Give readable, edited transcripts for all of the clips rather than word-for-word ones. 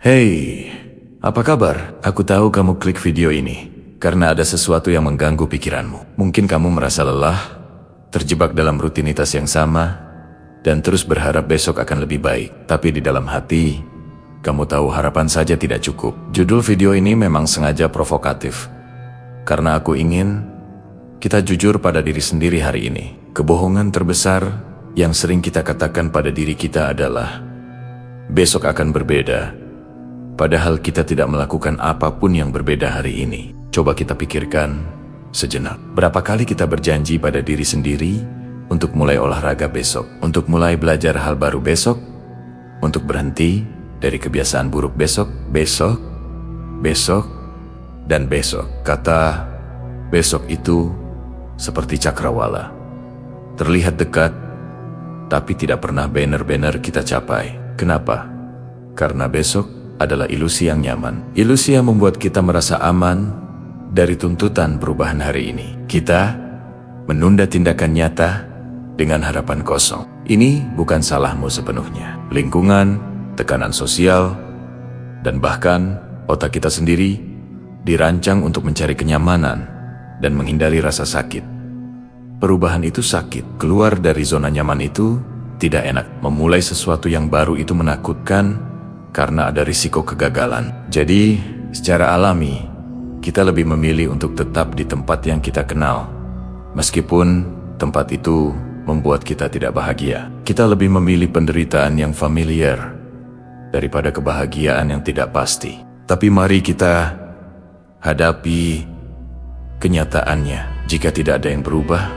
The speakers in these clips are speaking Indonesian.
Hey, apa kabar? Aku tahu kamu klik video ini karena ada sesuatu yang mengganggu pikiranmu. Mungkin kamu merasa lelah, terjebak dalam rutinitas yang sama, dan terus berharap besok akan lebih baik. Tapi di dalam hati, kamu tahu harapan saja tidak cukup. Judul video ini memang sengaja provokatif, karena aku ingin kita jujur pada diri sendiri hari ini. Kebohongan terbesar yang sering kita katakan pada diri kita adalah, besok akan berbeda. Padahal kita tidak melakukan apapun yang berbeda hari ini. Coba kita pikirkan sejenak. Berapa kali kita berjanji pada diri sendiri untuk mulai olahraga besok, untuk mulai belajar hal baru besok, untuk berhenti dari kebiasaan buruk besok, besok, dan besok. Kata besok itu seperti cakrawala. Terlihat dekat, tapi tidak pernah benar-benar kita capai. Kenapa? Karena besok adalah ilusi yang nyaman. Ilusi yang membuat kita merasa aman dari tuntutan perubahan hari ini. Kita menunda tindakan nyata dengan harapan kosong. Ini bukan salahmu sepenuhnya. Lingkungan, tekanan sosial, dan bahkan otak kita sendiri dirancang untuk mencari kenyamanan dan menghindari rasa sakit. Perubahan itu sakit. Keluar dari zona nyaman itu tidak enak. Memulai sesuatu yang baru itu menakutkan karena ada risiko kegagalan. Jadi, secara alami, kita lebih memilih untuk tetap di tempat yang kita kenal. Meskipun tempat itu membuat kita tidak bahagia. Kita lebih memilih penderitaan yang familiar daripada kebahagiaan yang tidak pasti. Tapi mari kita hadapi kenyataannya. Jika tidak ada yang berubah,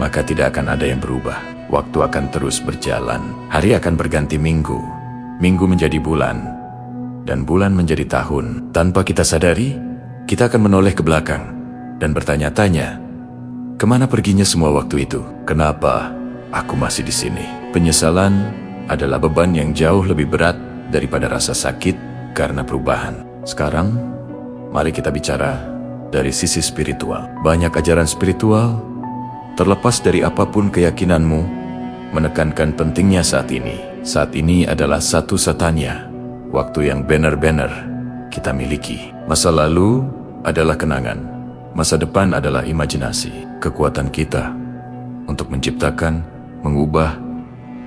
maka tidak akan ada yang berubah. Waktu akan terus berjalan. Hari akan berganti minggu. Minggu menjadi bulan, dan bulan menjadi tahun. Tanpa kita sadari, kita akan menoleh ke belakang dan bertanya-tanya, kemana perginya semua waktu itu? Kenapa aku masih di sini? Penyesalan adalah beban yang jauh lebih berat daripada rasa sakit karena perubahan. Sekarang, mari kita bicara dari sisi spiritual. Banyak ajaran spiritual, terlepas dari apapun keyakinanmu, menekankan pentingnya saat ini. Saat ini adalah satu-satunya waktu yang benar-benar kita miliki. Masa lalu adalah kenangan, masa depan adalah imajinasi. Kekuatan kita untuk menciptakan, mengubah,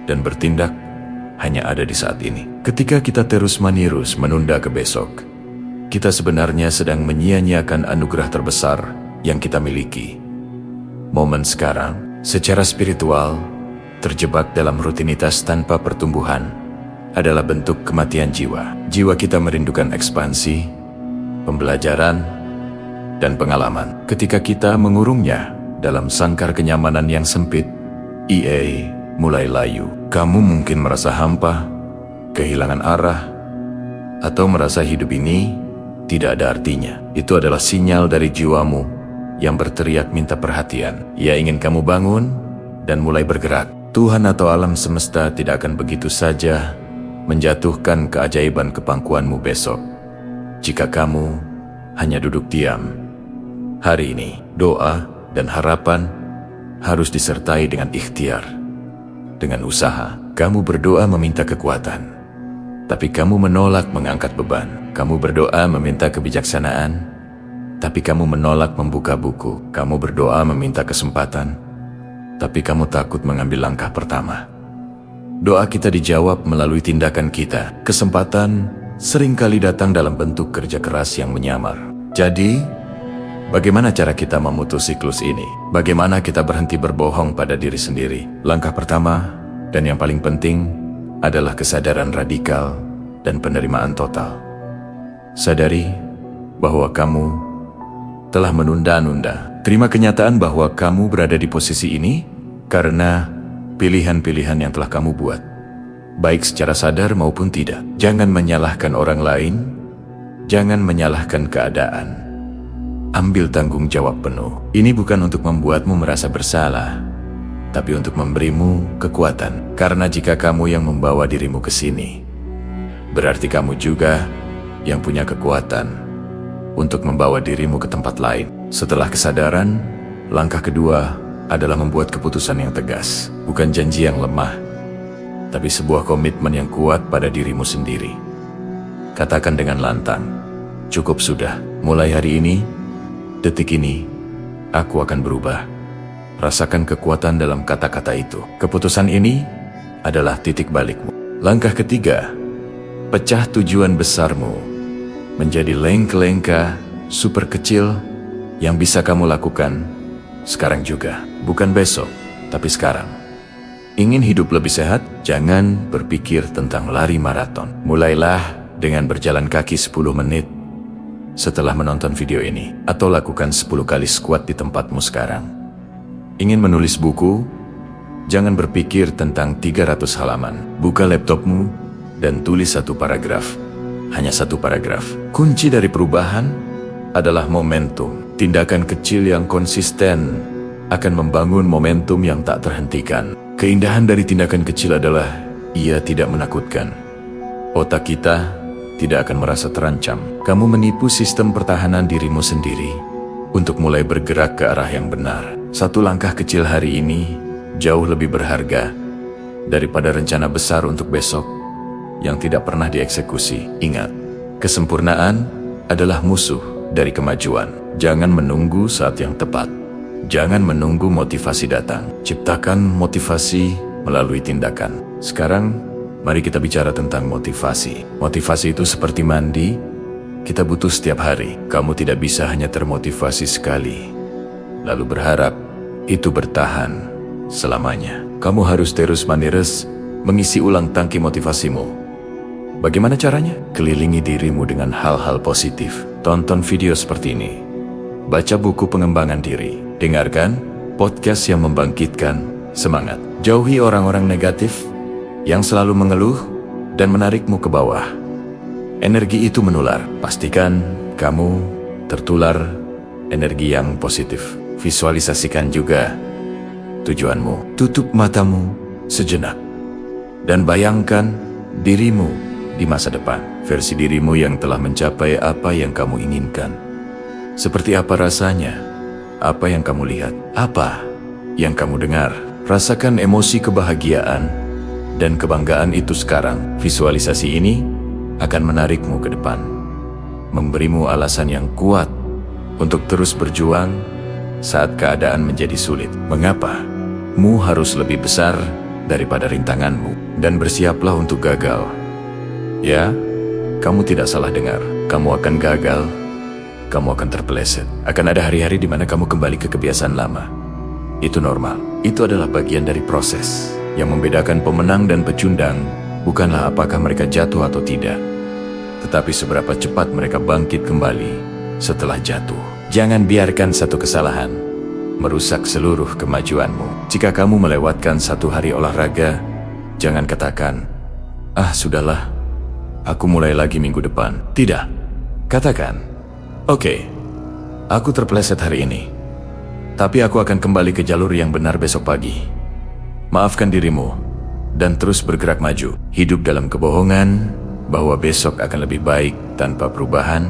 dan bertindak hanya ada di saat ini. Ketika kita terus-menerus menunda ke besok, kita sebenarnya sedang menyia-nyiakan anugerah terbesar yang kita miliki. Momen sekarang, secara spiritual, terjebak dalam rutinitas tanpa pertumbuhan adalah bentuk kematian jiwa. Jiwa kita merindukan ekspansi, pembelajaran, dan pengalaman. Ketika kita mengurungnya dalam sangkar kenyamanan yang sempit, ia mulai layu. Kamu mungkin merasa hampa, kehilangan arah, atau merasa hidup ini tidak ada artinya. Itu adalah sinyal dari jiwamu yang berteriak minta perhatian. Ia ingin kamu bangun dan mulai bergerak. Tuhan atau alam semesta tidak akan begitu saja menjatuhkan keajaiban kepangkuanmu besok jika kamu hanya duduk diam. Hari ini, doa dan harapan harus disertai dengan ikhtiar. Dengan usaha, kamu berdoa meminta kekuatan, tapi kamu menolak mengangkat beban. Kamu berdoa meminta kebijaksanaan, tapi kamu menolak membuka buku. Kamu berdoa meminta kesempatan, tapi kamu takut mengambil langkah pertama. Doa kita dijawab melalui tindakan kita. Kesempatan seringkali datang dalam bentuk kerja keras yang menyamar. Jadi, bagaimana cara kita memutus siklus ini? Bagaimana kita berhenti berbohong pada diri sendiri? Langkah pertama, dan yang paling penting, adalah kesadaran radikal dan penerimaan total. Sadari bahwa kamu telah menunda-nunda. Terima kenyataan bahwa kamu berada di posisi ini karena pilihan-pilihan yang telah kamu buat, baik secara sadar maupun tidak. Jangan menyalahkan orang lain, jangan menyalahkan keadaan. Ambil tanggung jawab penuh. Ini bukan untuk membuatmu merasa bersalah, tapi untuk memberimu kekuatan. Karena jika kamu yang membawa dirimu ke sini, berarti kamu juga yang punya kekuatan untuk membawa dirimu ke tempat lain. Setelah kesadaran, langkah kedua adalah membuat keputusan yang tegas. Bukan janji yang lemah, tapi sebuah komitmen yang kuat pada dirimu sendiri. Katakan dengan lantang, cukup sudah. Mulai hari ini, detik ini, aku akan berubah. Rasakan kekuatan dalam kata-kata itu. Keputusan ini adalah titik balikmu. Langkah ketiga, pecah tujuan besarmu menjadi lengkah-lengkah super kecil yang bisa kamu lakukan sekarang juga. Bukan besok, tapi sekarang. Ingin hidup lebih sehat? Jangan berpikir tentang lari maraton. Mulailah dengan berjalan kaki 10 menit setelah menonton video ini. Atau lakukan 10 kali squat di tempatmu sekarang. Ingin menulis buku? Jangan berpikir tentang 300 halaman. Buka laptopmu dan tulis 1 paragraf. Hanya 1 paragraf. Kunci dari perubahan adalah momentum. Tindakan kecil yang konsisten akan membangun momentum yang tak terhentikan. Keindahan dari tindakan kecil adalah ia tidak menakutkan. Otak kita tidak akan merasa terancam. Kamu menipu sistem pertahanan dirimu sendiri untuk mulai bergerak ke arah yang benar. 1 langkah kecil hari ini jauh lebih berharga daripada rencana besar untuk besok yang tidak pernah dieksekusi. Ingat, kesempurnaan adalah musuh dari kemajuan. Jangan menunggu saat yang tepat. Jangan menunggu motivasi datang. Ciptakan motivasi melalui tindakan. Sekarang, mari kita bicara tentang motivasi. Motivasi itu seperti mandi, kita butuh setiap hari. Kamu tidak bisa hanya termotivasi sekali, lalu berharap itu bertahan selamanya. Kamu harus terus-menerus mengisi ulang tangki motivasimu. Bagaimana caranya? Kelilingi dirimu dengan hal-hal positif. Tonton video seperti ini. Baca buku pengembangan diri. Dengarkan podcast yang membangkitkan semangat. Jauhi orang-orang negatif yang selalu mengeluh dan menarikmu ke bawah. Energi itu menular. Pastikan kamu tertular energi yang positif. Visualisasikan juga tujuanmu. Tutup matamu sejenak dan bayangkan dirimu di masa depan. Versi dirimu yang telah mencapai apa yang kamu inginkan. Seperti apa rasanya? Apa yang kamu lihat? Apa yang kamu dengar? Rasakan emosi kebahagiaan dan kebanggaan itu sekarang. Visualisasi ini akan menarikmu ke depan, memberimu alasan yang kuat untuk terus berjuang saat keadaan menjadi sulit. Mengapa? Mu harus lebih besar daripada rintanganmu, dan bersiaplah untuk gagal. Ya, kamu tidak salah dengar. Kamu akan gagal. Kamu akan terpeleset. Akan ada hari-hari di mana kamu kembali ke kebiasaan lama. Itu normal. Itu adalah bagian dari proses. Yang membedakan pemenang dan pecundang bukanlah apakah mereka jatuh atau tidak, tetapi seberapa cepat mereka bangkit kembali setelah jatuh. Jangan biarkan satu kesalahan merusak seluruh kemajuanmu. Jika kamu melewatkan 1 hari olahraga, jangan katakan, "Ah, sudahlah, aku mulai lagi minggu depan." Tidak. Katakan, "Oke, aku terpeleset hari ini, tapi aku akan kembali ke jalur yang benar besok pagi." Maafkan dirimu, dan terus bergerak maju. Hidup dalam kebohongan bahwa besok akan lebih baik tanpa perubahan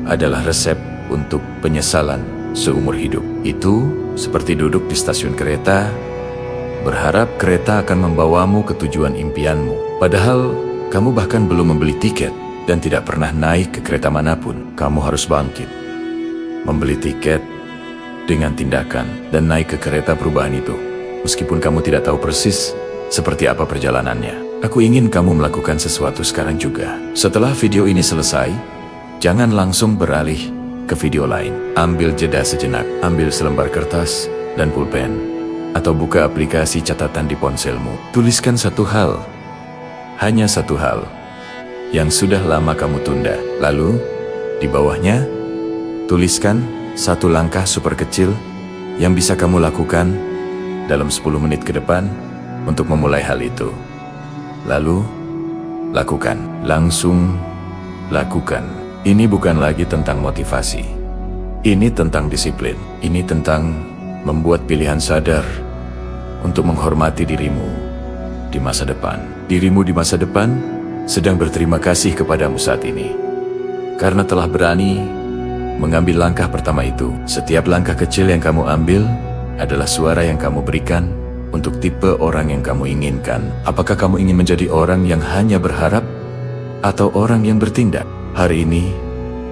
adalah resep untuk penyesalan seumur hidup. Itu seperti duduk di stasiun kereta, berharap kereta akan membawamu ke tujuan impianmu. Padahal, kamu bahkan belum membeli tiket dan tidak pernah naik ke kereta manapun. Kamu harus bangkit, membeli tiket dengan tindakan, dan naik ke kereta perubahan itu. Meskipun kamu tidak tahu persis seperti apa perjalanannya. Aku ingin kamu melakukan sesuatu sekarang juga. Setelah video ini selesai, jangan langsung beralih ke video lain. Ambil jeda sejenak, ambil selembar kertas dan pulpen, atau buka aplikasi catatan di ponselmu. Tuliskan 1 hal, hanya 1 hal, yang sudah lama kamu tunda. Lalu, di bawahnya, tuliskan 1 langkah super kecil yang bisa kamu lakukan dalam 10 menit ke depan untuk memulai hal itu. Lalu, lakukan. Langsung lakukan. Ini bukan lagi tentang motivasi. Ini tentang disiplin. Ini tentang membuat pilihan sadar untuk menghormati dirimu di masa depan. Dirimu di masa depan sedang berterima kasih kepadamu saat ini, karena telah berani mengambil langkah pertama itu. Setiap langkah kecil yang kamu ambil adalah suara yang kamu berikan untuk tipe orang yang kamu inginkan. Apakah kamu ingin menjadi orang yang hanya berharap, atau orang yang bertindak. Hari ini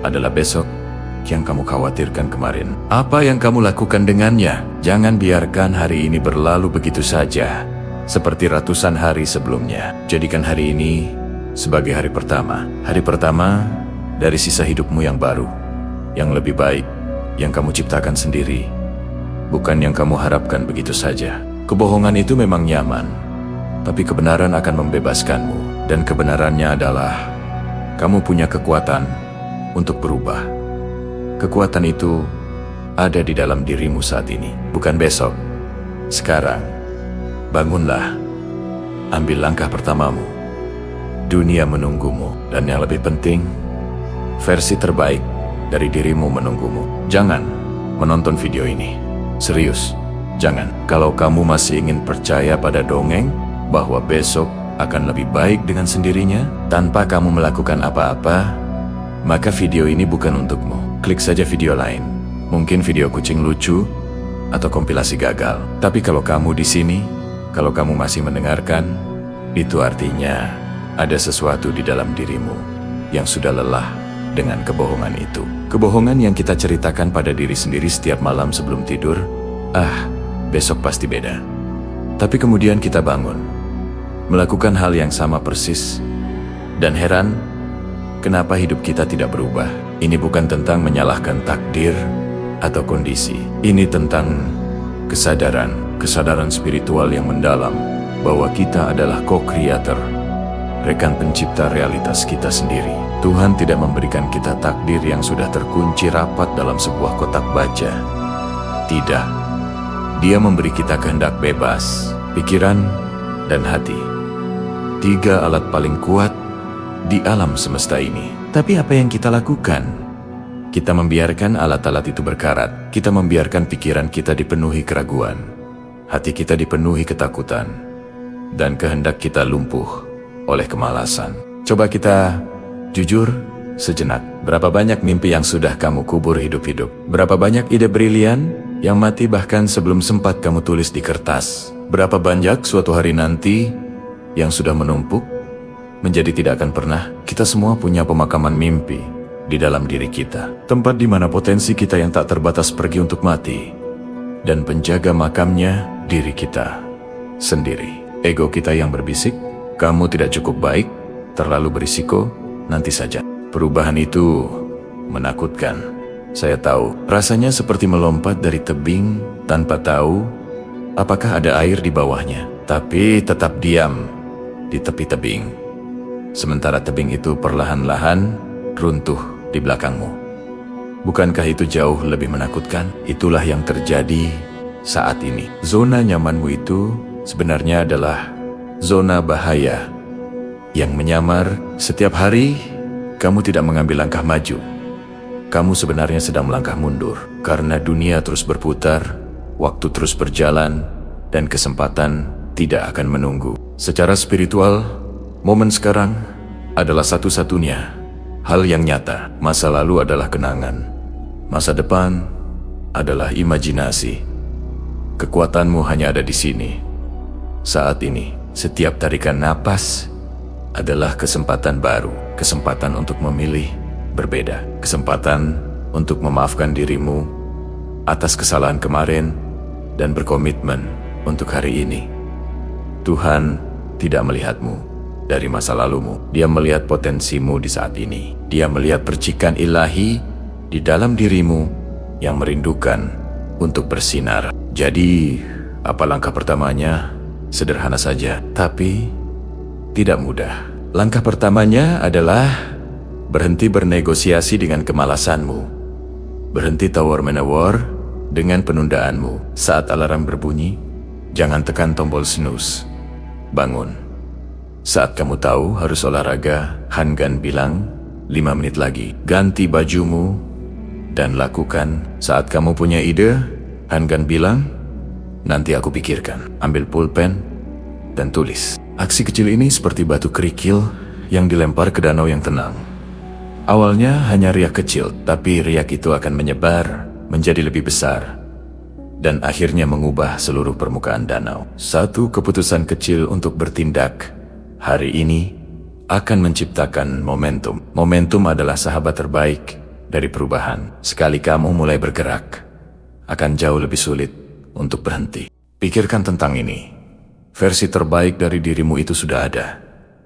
adalah besok yang kamu khawatirkan kemarin. Apa yang kamu lakukan dengannya? Jangan biarkan hari ini berlalu begitu saja, seperti ratusan hari sebelumnya. Jadikan hari ini sebagai hari pertama. Hari pertama dari sisa hidupmu yang baru, yang lebih baik, yang kamu ciptakan sendiri, bukan yang kamu harapkan begitu saja. Kebohongan itu memang nyaman, tapi kebenaran akan membebaskanmu. Dan kebenarannya adalah kamu punya kekuatan untuk berubah. Kekuatan itu ada di dalam dirimu saat ini, bukan besok. Sekarang, bangunlah, ambil langkah pertamamu. Dunia menunggumu, dan yang lebih penting, versi terbaik dari dirimu menunggumu. Jangan menonton video ini. Serius, jangan. Kalau kamu masih ingin percaya pada dongeng bahwa besok akan lebih baik dengan sendirinya, tanpa kamu melakukan apa-apa, maka video ini bukan untukmu. Klik saja video lain. Mungkin video kucing lucu atau kompilasi gagal. Tapi kalau kamu di sini, kalau kamu masih mendengarkan, itu artinya ada sesuatu di dalam dirimu yang sudah lelah dengan kebohongan itu. Kebohongan yang kita ceritakan pada diri sendiri setiap malam sebelum tidur, besok pasti beda. Tapi kemudian kita bangun, melakukan hal yang sama persis, dan heran, kenapa hidup kita tidak berubah. Ini bukan tentang menyalahkan takdir atau kondisi. Ini tentang kesadaran spiritual yang mendalam bahwa kita adalah co-creator, rekan pencipta realitas kita sendiri. Tuhan tidak memberikan kita takdir yang sudah terkunci rapat dalam sebuah kotak baja. Tidak. Dia memberi kita kehendak bebas, pikiran, dan hati. 3 alat paling kuat di alam semesta ini. Tapi apa yang kita lakukan? Kita membiarkan alat-alat itu berkarat. Kita membiarkan pikiran kita dipenuhi keraguan, hati kita dipenuhi ketakutan, dan kehendak kita lumpuh oleh kemalasan. Coba kita jujur sejenak. Berapa banyak mimpi yang sudah kamu kubur hidup-hidup? Berapa banyak ide brilian yang mati bahkan sebelum sempat kamu tulis di kertas? Berapa banyak suatu hari nanti yang sudah menumpuk menjadi tidak akan pernah? Kita semua punya pemakaman mimpi di dalam diri kita. Tempat di mana potensi kita yang tak terbatas pergi untuk mati. Dan penjaga makamnya diri kita sendiri. Ego kita yang berbisik, kamu tidak cukup baik, terlalu berisiko, nanti saja. Perubahan itu menakutkan. Saya tahu, rasanya seperti melompat dari tebing tanpa tahu apakah ada air di bawahnya. Tapi tetap diam di tepi tebing. Sementara tebing itu perlahan-lahan runtuh di belakangmu. Bukankah itu jauh lebih menakutkan? Itulah yang terjadi saat ini. Zona nyamanmu itu sebenarnya adalah zona bahaya yang menyamar. Setiap hari kamu tidak mengambil langkah maju. Kamu sebenarnya sedang melangkah mundur. Karena dunia terus berputar, waktu terus berjalan, dan kesempatan tidak akan menunggu. Secara spiritual, momen sekarang adalah satu-satunya hal yang nyata. Masa lalu adalah kenangan. Masa depan adalah imajinasi. Kekuatanmu hanya ada di sini. Saat ini, setiap tarikan napas adalah kesempatan baru. Kesempatan untuk memilih berbeda. Kesempatan untuk memaafkan dirimu atas kesalahan kemarin dan berkomitmen untuk hari ini. Tuhan tidak melihatmu dari masa lalumu. Dia melihat potensimu di saat ini. Dia melihat percikan ilahi di dalam dirimu yang merindukan untuk bersinar. Jadi, apa langkah pertamanya? Sederhana saja, tapi tidak mudah. Langkah pertamanya adalah berhenti bernegosiasi dengan kemalasanmu. Berhenti tawar-menawar dengan penundaanmu. Saat alarm berbunyi, jangan tekan tombol snooze. Bangun. Saat kamu tahu harus olahraga, Hangan bilang, 5 menit lagi. Ganti bajumu dan lakukan. Saat kamu punya ide, Hangan bilang, nanti aku pikirkan. Ambil pulpen dan tulis. Aksi kecil ini seperti batu kerikil yang dilempar ke danau yang tenang. Awalnya hanya riak kecil, tapi riak itu akan menyebar menjadi lebih besar dan akhirnya mengubah seluruh permukaan danau. Satu keputusan kecil untuk bertindak hari ini akan menciptakan momentum. Momentum adalah sahabat terbaik dari perubahan. Sekali kamu mulai bergerak, akan jauh lebih sulit untuk berhenti. Pikirkan tentang ini. Versi terbaik dari dirimu itu sudah ada.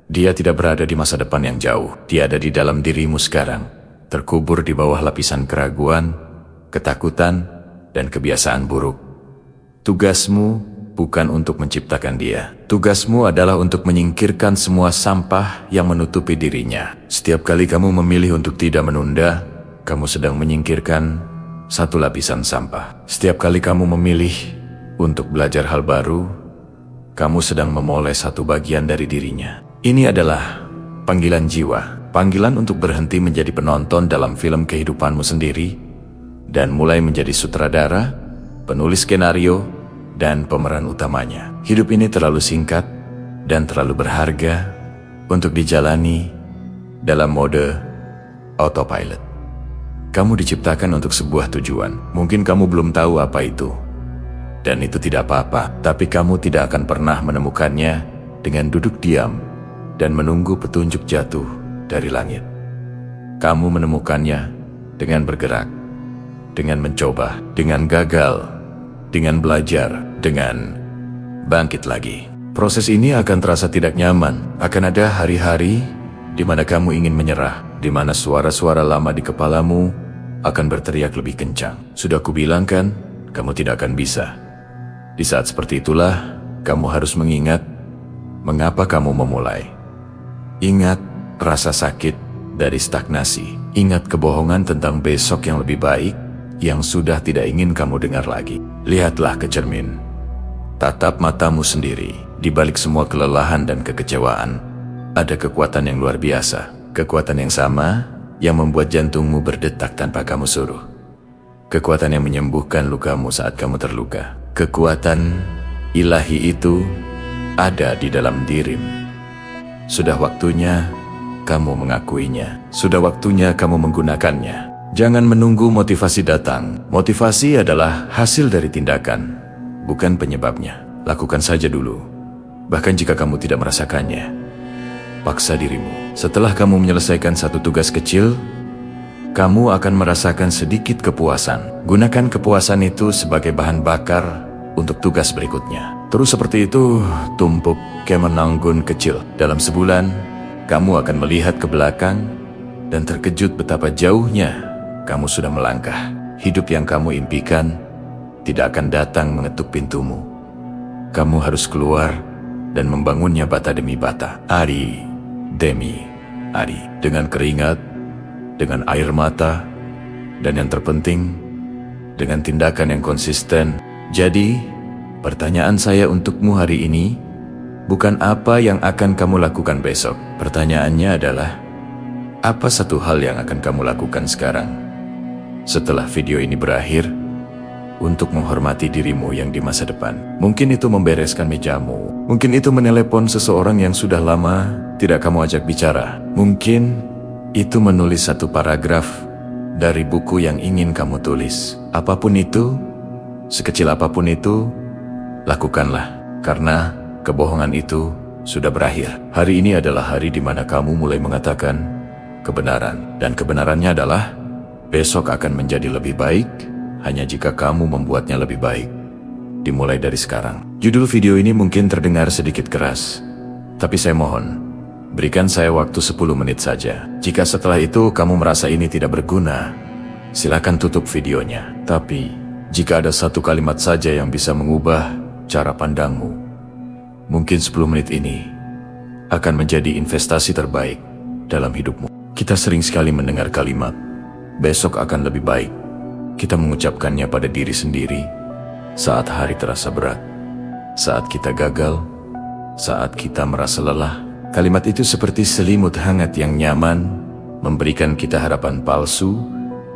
Dia tidak berada di masa depan yang jauh. Dia ada di dalam dirimu sekarang, terkubur di bawah lapisan keraguan, ketakutan, dan kebiasaan buruk. Tugasmu bukan untuk menciptakan dia. Tugasmu adalah untuk menyingkirkan semua sampah yang menutupi dirinya. Setiap kali kamu memilih untuk tidak menunda, kamu sedang menyingkirkan satu lapisan sampah. Setiap kali kamu memilih untuk belajar hal baru, kamu sedang memoles satu bagian dari dirinya. Ini adalah panggilan jiwa, panggilan untuk berhenti menjadi penonton dalam film kehidupanmu sendiri, dan mulai menjadi sutradara, penulis skenario, dan pemeran utamanya. Hidup ini terlalu singkat dan terlalu berharga untuk dijalani dalam mode autopilot. Kamu diciptakan untuk sebuah tujuan. Mungkin kamu belum tahu apa itu, dan itu tidak apa-apa. Tapi kamu tidak akan pernah menemukannya dengan duduk diam dan menunggu petunjuk jatuh dari langit. Kamu menemukannya dengan bergerak, dengan mencoba, dengan gagal, dengan belajar, dengan bangkit lagi. Proses ini akan terasa tidak nyaman. Akan ada hari-hari di mana kamu ingin menyerah, di mana suara-suara lama di kepalamu akan berteriak lebih kencang. Sudah kubilang kan, kamu tidak akan bisa. Di saat seperti itulah, kamu harus mengingat mengapa kamu memulai. Ingat rasa sakit dari stagnasi. Ingat kebohongan tentang besok yang lebih baik yang sudah tidak ingin kamu dengar lagi. Lihatlah ke cermin. Tatap matamu sendiri. Di balik semua kelelahan dan kekecewaan, ada kekuatan yang luar biasa. Kekuatan yang sama yang membuat jantungmu berdetak tanpa kamu suruh. Kekuatan yang menyembuhkan lukamu saat kamu terluka. Kekuatan ilahi itu ada di dalam dirimu. Sudah waktunya kamu mengakuinya. Sudah waktunya kamu menggunakannya. Jangan menunggu motivasi datang. Motivasi adalah hasil dari tindakan, bukan penyebabnya. Lakukan saja dulu. Bahkan jika kamu tidak merasakannya, paksa dirimu. Setelah kamu menyelesaikan satu tugas kecil, kamu akan merasakan sedikit kepuasan. Gunakan kepuasan itu sebagai bahan bakar untuk tugas berikutnya. Terus seperti itu, tumpuk kemenanggun kecil. Dalam sebulan, kamu akan melihat ke belakang dan terkejut betapa jauhnya kamu sudah melangkah. Hidup yang kamu impikan tidak akan datang mengetuk pintumu. Kamu harus keluar dan membangunnya bata demi bata, hari demi hari, dengan keringat, dengan air mata, dan yang terpenting, dengan tindakan yang konsisten. Jadi, pertanyaan saya untukmu hari ini bukan apa yang akan kamu lakukan besok. Pertanyaannya adalah, apa satu hal yang akan kamu lakukan sekarang, setelah video ini berakhir, untuk menghormati dirimu yang di masa depan? Mungkin itu membereskan mejamu. Mungkin itu menelepon seseorang yang sudah lama tidak kamu ajak bicara. Mungkin itu menulis satu paragraf dari buku yang ingin kamu tulis. Apapun itu, sekecil apapun itu, lakukanlah. Karena kebohongan itu sudah berakhir. Hari ini adalah hari di mana kamu mulai mengatakan kebenaran. Dan kebenarannya adalah, besok akan menjadi lebih baik hanya jika kamu membuatnya lebih baik. Dimulai dari sekarang. Judul video ini mungkin terdengar sedikit keras, tapi saya mohon, berikan saya waktu 10 menit saja. Jika setelah itu kamu merasa ini tidak berguna, silakan tutup videonya. Tapi, jika ada satu kalimat saja yang bisa mengubah cara pandangmu, mungkin 10 menit ini akan menjadi investasi terbaik dalam hidupmu. Kita sering sekali mendengar kalimat, besok akan lebih baik. Kita mengucapkannya pada diri sendiri saat hari terasa berat, saat kita gagal, saat kita merasa lelah. Kalimat itu seperti selimut hangat yang nyaman, memberikan kita harapan palsu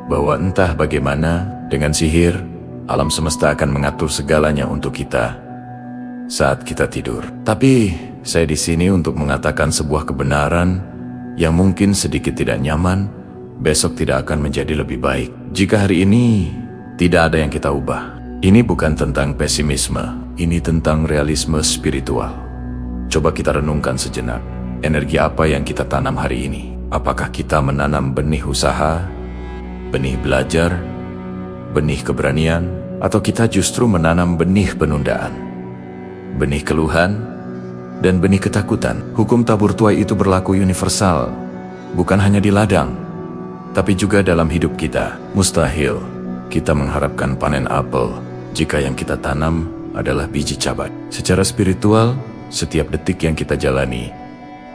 bahwa entah bagaimana, dengan sihir, alam semesta akan mengatur segalanya untuk kita saat kita tidur. Tapi saya di sini untuk mengatakan sebuah kebenaran yang mungkin sedikit tidak nyaman. Besok tidak akan menjadi lebih baik jika hari ini tidak ada yang kita ubah. Ini bukan tentang pesimisme, ini tentang realisme spiritual. Coba kita renungkan sejenak. energi apa yang kita tanam hari ini. Apakah kita menanam benih usaha, benih belajar, benih keberanian, atau kita justru menanam benih penundaan, benih keluhan, dan benih ketakutan? Hukum tabur tuai itu berlaku universal, bukan hanya di ladang, tapi juga dalam hidup kita. Mustahil kita mengharapkan panen apel jika yang kita tanam adalah biji cabai. Secara spiritual, setiap detik yang kita jalani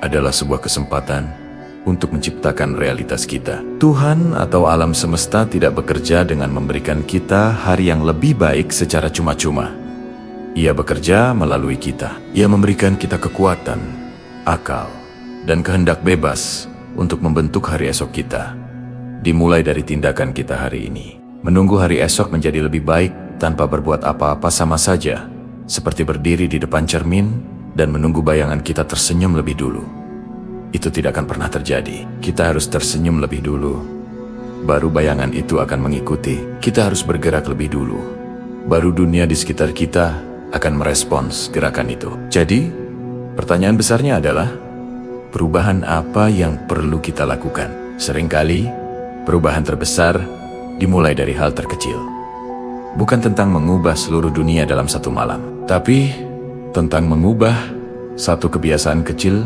adalah sebuah kesempatan untuk menciptakan realitas kita. Tuhan atau alam semesta tidak bekerja dengan memberikan kita hari yang lebih baik secara cuma-cuma. Ia bekerja melalui kita. Ia memberikan kita kekuatan, akal, dan kehendak bebas untuk membentuk hari esok kita. Dimulai dari tindakan kita hari ini. Menunggu hari esok menjadi lebih baik tanpa berbuat apa-apa sama saja, seperti berdiri di depan cermin dan menunggu bayangan kita tersenyum lebih dulu. Itu tidak akan pernah terjadi. Kita harus tersenyum lebih dulu, baru bayangan itu akan mengikuti. Kita harus bergerak lebih dulu, baru dunia di sekitar kita akan merespons gerakan itu. Jadi, pertanyaan besarnya adalah, perubahan apa yang perlu kita lakukan? Seringkali, perubahan terbesar dimulai dari hal terkecil. Bukan tentang mengubah seluruh dunia dalam satu malam, tapi tentang mengubah satu kebiasaan kecil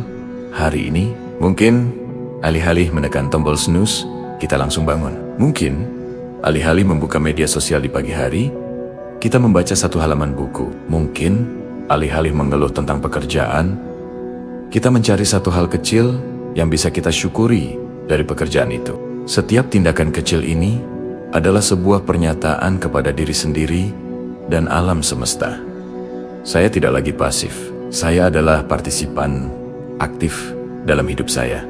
hari ini. Mungkin alih-alih menekan tombol snooze, kita langsung bangun. Mungkin alih-alih membuka media sosial di pagi hari, kita membaca satu halaman buku. Mungkin alih-alih mengeluh tentang pekerjaan, kita mencari satu hal kecil yang bisa kita syukuri dari pekerjaan itu. Setiap tindakan kecil ini adalah sebuah pernyataan kepada diri sendiri dan alam semesta. Saya tidak lagi pasif. Saya adalah partisipan aktif dalam hidup saya.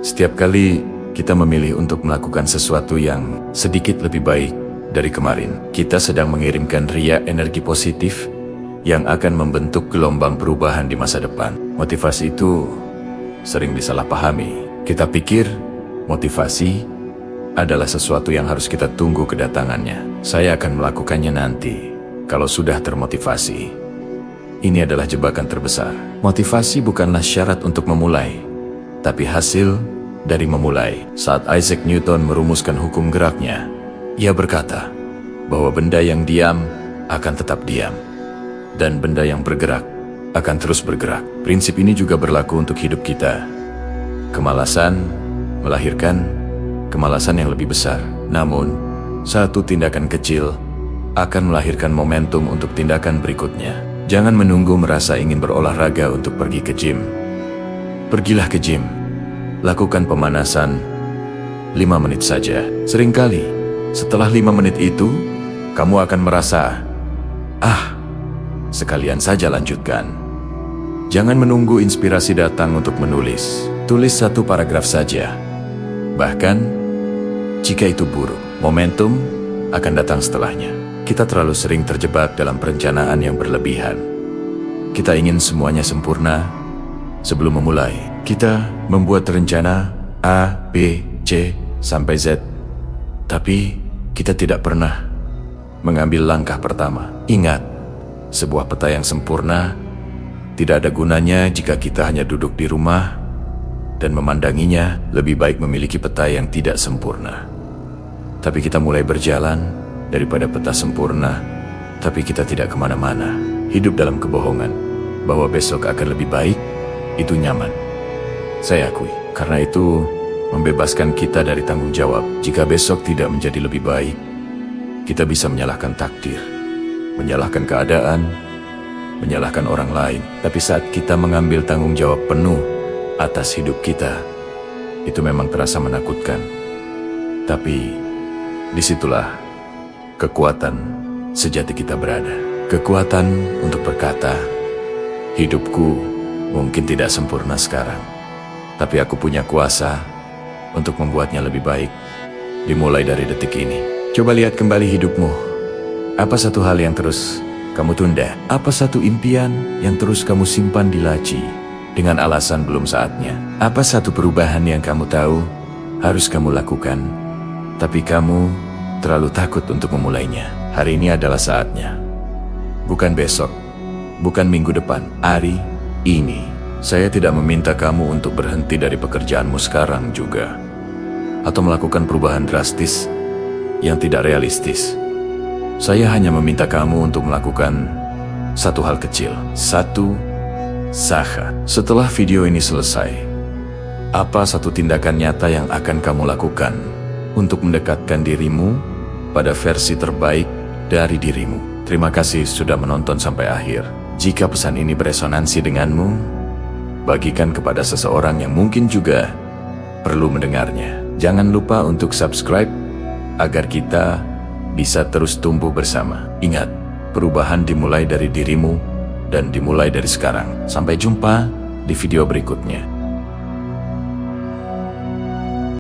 Setiap kali kita memilih untuk melakukan sesuatu yang sedikit lebih baik dari kemarin, kita sedang mengirimkan ria energi positif yang akan membentuk gelombang perubahan di masa depan. Motivasi itu sering disalahpahami. Kita pikir motivasi adalah sesuatu yang harus kita tunggu kedatangannya. Saya akan melakukannya nanti kalau sudah termotivasi. Ini adalah jebakan terbesar. Motivasi bukanlah syarat untuk memulai, tapi hasil dari memulai. Saat Isaac Newton merumuskan hukum geraknya, ia berkata bahwa benda yang diam akan tetap diam, dan benda yang bergerak akan terus bergerak. Prinsip ini juga berlaku untuk hidup kita. Kemalasan melahirkan kemalasan yang lebih besar. Namun, satu tindakan kecil akan melahirkan momentum untuk tindakan berikutnya. Jangan menunggu merasa ingin berolahraga untuk pergi ke gym. Pergilah ke gym. Lakukan pemanasan 5 menit saja. Seringkali, setelah 5 menit itu, kamu akan merasa, sekalian saja lanjutkan. Jangan menunggu inspirasi datang untuk menulis. Tulis 1 paragraf saja. Bahkan, jika itu buruk, momentum akan datang setelahnya. Kita terlalu sering terjebak dalam perencanaan yang berlebihan. Kita ingin semuanya sempurna sebelum memulai. Kita membuat rencana A, B, C, sampai Z. Tapi kita tidak pernah mengambil langkah pertama. Ingat, sebuah peta yang sempurna tidak ada gunanya jika kita hanya duduk di rumah dan memandanginya. Lebih baik memiliki peta yang tidak sempurna, tapi kita mulai berjalan, daripada peta sempurna, tapi kita tidak kemana-mana. Hidup dalam kebohongan bahwa besok akan lebih baik, itu nyaman. Saya akui, karena itu membebaskan kita dari tanggung jawab. Jika besok tidak menjadi lebih baik, kita bisa menyalahkan takdir, menyalahkan keadaan, menyalahkan orang lain. Tapi saat kita mengambil tanggung jawab penuh atas hidup kita, itu memang terasa menakutkan. Tapi disitulah kekuatan sejati kita berada. Kekuatan untuk berkata, hidupku mungkin tidak sempurna sekarang, tapi aku punya kuasa untuk membuatnya lebih baik. Dimulai dari detik ini. Coba lihat kembali hidupmu. Apa satu hal yang terus kamu tunda? Apa satu impian yang terus kamu simpan di laci dengan alasan belum saatnya? Apa satu perubahan yang kamu tahu harus kamu lakukan, tapi kamu terlalu takut untuk memulainya? Hari ini adalah saatnya. Bukan besok, bukan minggu depan. Hari ini. Saya tidak meminta kamu untuk berhenti dari pekerjaanmu sekarang juga, atau melakukan perubahan drastis yang tidak realistis. Saya hanya meminta kamu untuk melakukan satu hal kecil. Satu, Saha. Setelah video ini selesai, apa satu tindakan nyata yang akan kamu lakukan untuk mendekatkan dirimu pada versi terbaik dari dirimu? Terima kasih sudah menonton sampai akhir. Jika pesan ini beresonansi denganmu, bagikan kepada seseorang yang mungkin juga perlu mendengarnya. Jangan lupa untuk subscribe agar kita bisa terus tumbuh bersama. Ingat, perubahan dimulai dari dirimu dan dimulai dari sekarang. Sampai jumpa di video berikutnya.